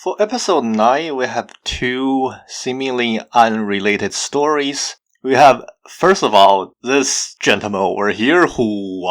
For episode 9, we have two seemingly unrelated stories. We have, first of all, this gentleman over here who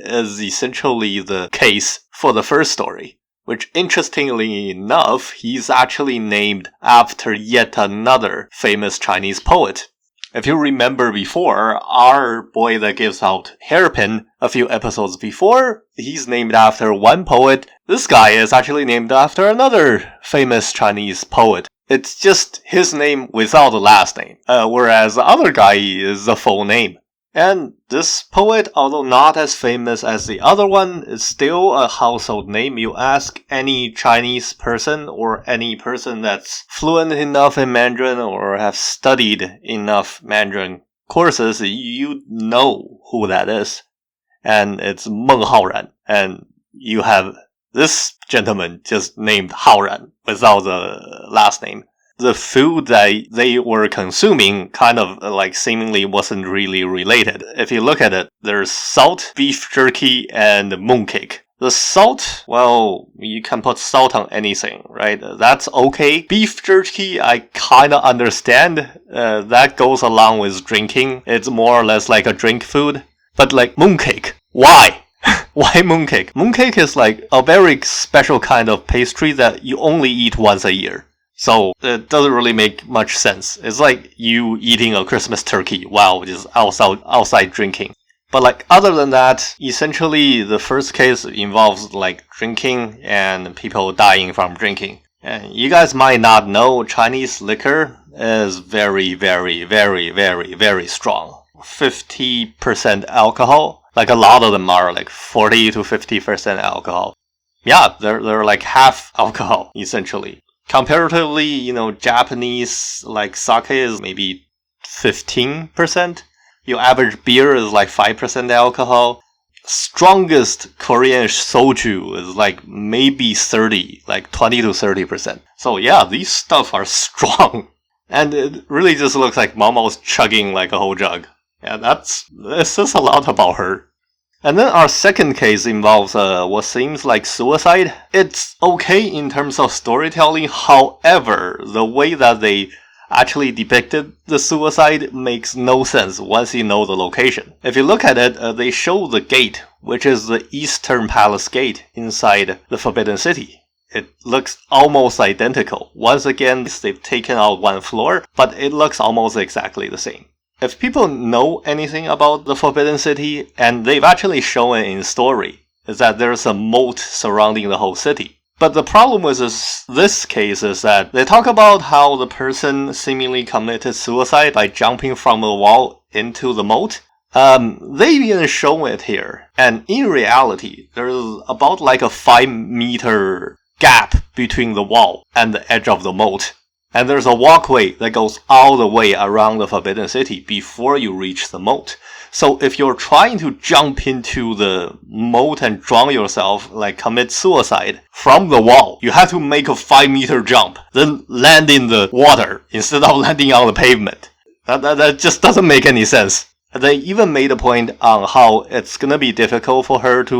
is essentially the case for the first story, which interestingly enough, he's actually named after yet another famous Chinese poet. If you remember before, our boy that gives out hairpin a few episodes before, he's named after one poet. This guy is actually named after another famous Chinese poet. It's just his name without the last name, whereas the other guy is the full name. And this poet, although not as famous as the other one, is still a household name. You ask any Chinese person or any person that's fluent enough in Mandarin or have studied enough Mandarin courses, you know who that is. And it's Meng Haoran. And you have this gentleman just named Haoran without the last name. The food that they were consuming kind of like seemingly wasn't really related. If you look at it, there's salt, beef jerky, and mooncake. The salt, well, you can put salt on anything, right? That's okay. Beef jerky, I kind of understand. That goes along with drinking. It's more or less like a drink food. But like mooncake, why? Why mooncake? Mooncake is like a very special kind of pastry that you only eat once a year. So it doesn't really make much sense. It's like you eating a Christmas turkey while just outside drinking. But like other than that, essentially the first case involves like drinking and people dying from drinking. And you guys might not know Chinese liquor is very, very, very, very, very strong. 50% alcohol. Like a lot of them are like 40 to 50% alcohol. Yeah, they're like half alcohol essentially. Comparatively, Japanese, like sake is maybe 15%. Your average beer is like 5% alcohol. Strongest Korean soju is like maybe 30, like 20 to 30%. So yeah, these stuff are strong. And it really just looks like Mama's chugging like a whole jug. Yeah, it says a lot about her. And then our second case involves what seems like suicide. It's okay in terms of storytelling, however, the way that they actually depicted the suicide makes no sense once you know the location. If you look at it, they show the gate, which is the Eastern Palace Gate inside the Forbidden City. It looks almost identical. Once again, they've taken out one floor, but it looks almost exactly the same. If people know anything about the Forbidden City, and they've actually shown it in story, is that there's a moat surrounding the whole city. But the problem with this case is that they talk about how the person seemingly committed suicide by jumping from the wall into the moat. They even show it here. And in reality, there's about like a 5-meter gap between the wall and the edge of the moat. And there's a walkway that goes all the way around the Forbidden City before you reach the moat. So if you're trying to jump into the moat and drown yourself, like commit suicide from the wall, you have to make a 5-meter jump, then land in the water instead of landing on the pavement. That just doesn't make any sense. They even made a point on how it's gonna be difficult for her to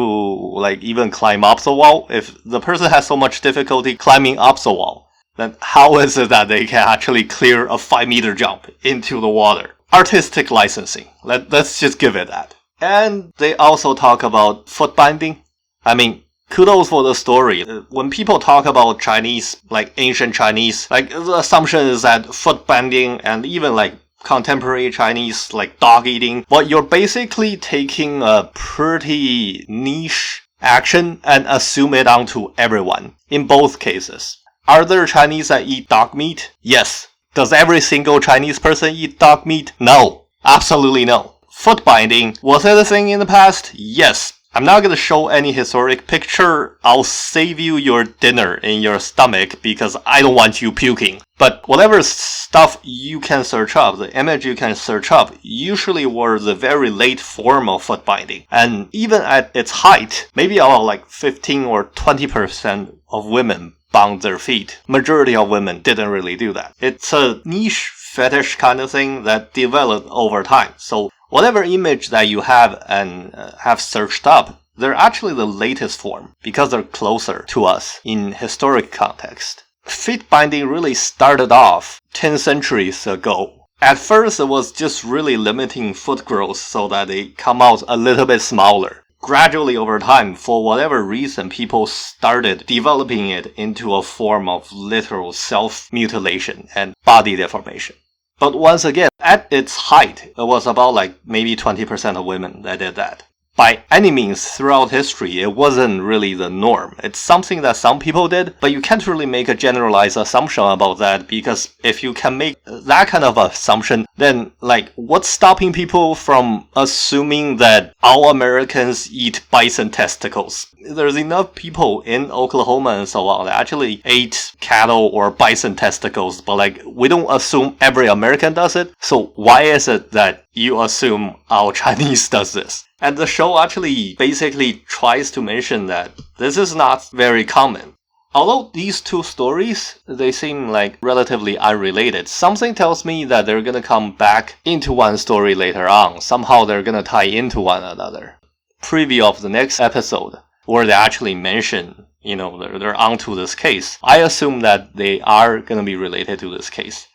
like even climb up the wall. If the person has so much difficulty climbing up the wall, then how is it that they can actually clear a 5-meter jump into the water? Artistic licensing. Let's just give it that. And they also talk about foot binding. I mean, kudos for the story. When people talk about Chinese, like ancient Chinese, like the assumption is that foot binding and even like contemporary Chinese, like dog eating, but you're basically taking a pretty niche action and assume it onto everyone in both cases. Are there Chinese that eat dog meat? Yes. Does every single Chinese person eat dog meat? No. Absolutely no. Foot binding, was it a thing in the past? Yes. I'm not gonna show any historic picture. I'll save you your dinner in your stomach because I don't want you puking. But whatever stuff you can search up, the image you can search up, usually were the very late form of foot binding. And even at its height, maybe about like 15 or 20% of women bound their feet. Majority of women didn't really do that. It's a niche fetish kind of thing that developed over time. So whatever image that you have and have searched up, they're actually the latest form because they're closer to us in historic context. feet binding really started off 10 centuries ago. At first, it was just really limiting foot growth so that they come out a little bit smaller. Gradually over time, for whatever reason, people started developing it into a form of literal self-mutilation and body deformation. But once again, at its height, it was about maybe 20% of women that did that. By any means, throughout history, it wasn't really the norm. It's something that some people did, but you can't really make a generalized assumption about that, because if you can make that kind of assumption, then, what's stopping people from assuming that all Americans eat bison testicles? There's enough people in Oklahoma and so on that actually ate cattle or bison testicles, but we don't assume every American does it, so why is it that you assume all Chinese does this? And the show actually basically tries to mention that this is not very common. Although these two stories, they seem relatively unrelated, something tells me that they're gonna come back into one story later on. Somehow they're gonna tie into one another. Preview of the next episode, where they actually mention, they're onto this case. I assume that they are gonna be related to this case.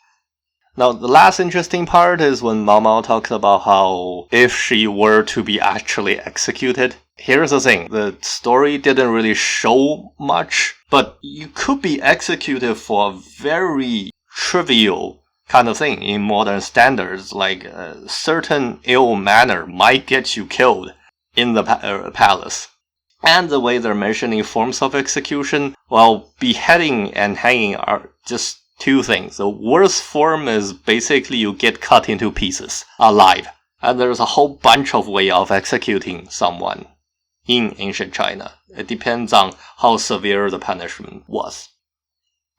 Now, the last interesting part is when Mao Mao talks about how if she were to be actually executed. Here's the thing, the story didn't really show much, but you could be executed for a very trivial kind of thing in modern standards, like a certain ill manner might get you killed in the palace. And the way they're mentioning forms of execution, well, beheading and hanging are just two things. The worst form is basically you get cut into pieces, alive. And there's a whole bunch of ways of executing someone in ancient China. It depends on how severe the punishment was.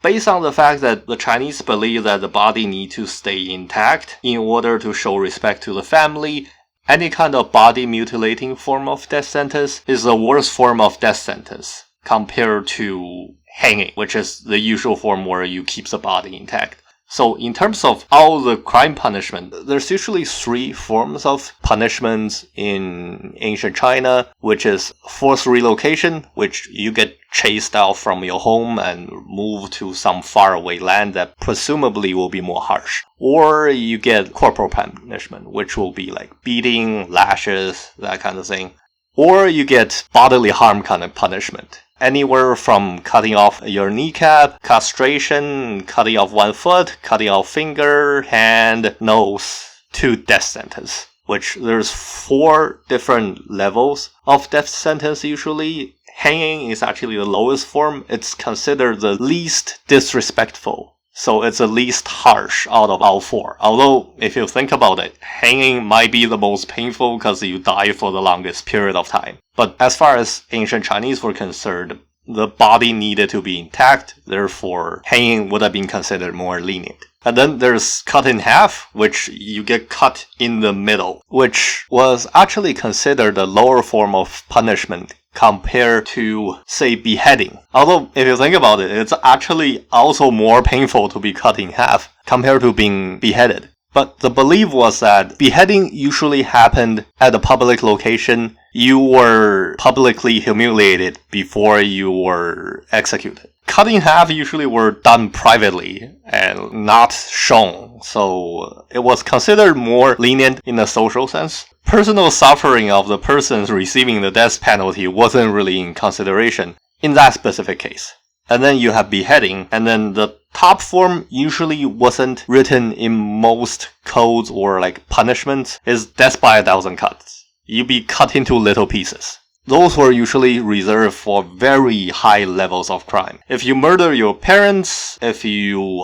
Based on the fact that the Chinese believe that the body need to stay intact in order to show respect to the family, any kind of body mutilating form of death sentence is the worst form of death sentence compared to hanging, which is the usual form where you keep the body intact. So in terms of all the crime punishment, there's usually three forms of punishments in ancient China, which is forced relocation, which you get chased out from your home and moved to some faraway land that presumably will be more harsh. Or you get corporal punishment, which will be beating, lashes, that kind of thing. Or you get bodily harm kind of punishment. Anywhere from cutting off your kneecap, castration, cutting off one foot, cutting off finger, hand, nose, to death sentence. Which there's 4 different levels of death sentence usually. Hanging is actually the lowest form. It's considered the least disrespectful. So it's the least harsh out of all 4. Although, if you think about it, hanging might be the most painful because you die for the longest period of time. But as far as ancient Chinese were concerned, the body needed to be intact, therefore hanging would have been considered more lenient. And then there's cut in half, which you get cut in the middle, which was actually considered a lower form of punishment compared to, say, beheading. Although, if you think about it, it's actually also more painful to be cut in half compared to being beheaded. But the belief was that beheading usually happened at a public location. You were publicly humiliated before you were executed. Cut in half usually were done privately and not shown, so it was considered more lenient in a social sense. Personal suffering of the persons receiving the death penalty wasn't really in consideration in that specific case. And then you have beheading, and then the top form usually wasn't written in most codes or punishments, is death by 1,000 cuts. You'd be cut into little pieces. Those were usually reserved for very high levels of crime. If you murder your parents, if you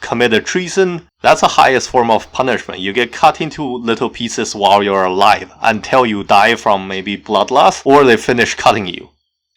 committed treason, that's the highest form of punishment. You get cut into little pieces while you're alive until you die from maybe blood loss or they finish cutting you.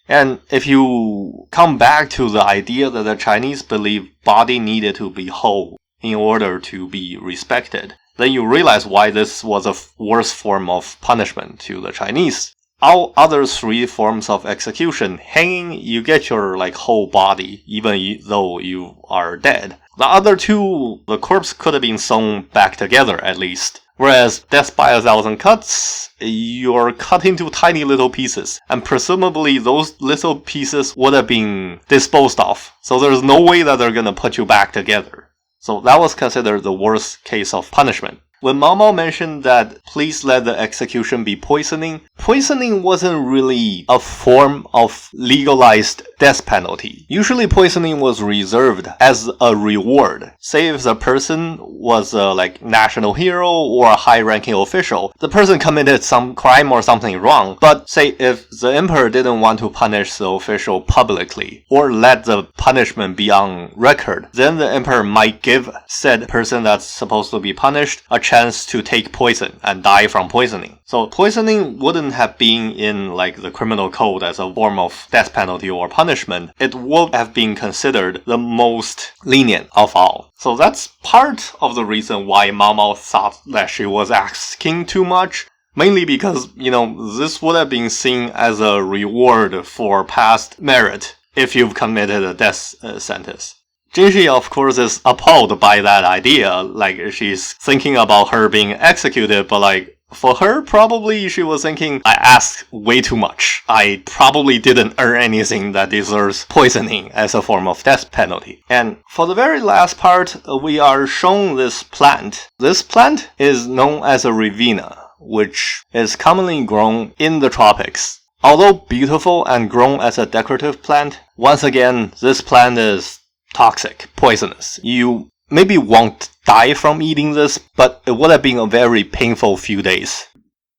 And if you come back to the idea that the Chinese believed body needed to be whole in order to be respected, then you realize why this was a worse form of punishment to the Chinese. All other 3 forms of execution, hanging, you get your whole body, even though you are dead. The other 2, the corpse could have been sewn back together at least. Whereas death by 1,000 cuts, you're cut into tiny little pieces, and presumably those little pieces would have been disposed of, so there's no way that they're gonna put you back together. So that was considered the worst case of punishment. When Mao Mao mentioned that please let the execution be poisoning, poisoning wasn't really a form of legalized death penalty. Usually poisoning was reserved as a reward. Say if the person was a national hero or a high-ranking official, the person committed some crime or something wrong, but say if the emperor didn't want to punish the official publicly or let the punishment be on record, then the emperor might give said person that's supposed to be punished a chance to take poison and die from poisoning. So poisoning wouldn't have been in the criminal code as a form of death penalty or punishment. It would have been considered the most lenient of all. So that's part of the reason why Mao Mao thought that she was asking too much. Mainly because, this would have been seen as a reward for past merit if you've committed a death sentence. Jinshi, of course, is appalled by that idea. She's thinking about her being executed, but for her, probably she was thinking, I asked way too much. I probably didn't earn anything that deserves poisoning as a form of death penalty. And for the very last part, we are shown this plant. This plant is known as a Rivina, which is commonly grown in the tropics. Although beautiful and grown as a decorative plant, once again, this plant is toxic, poisonous. You maybe won't die from eating this, but it would have been a very painful few days.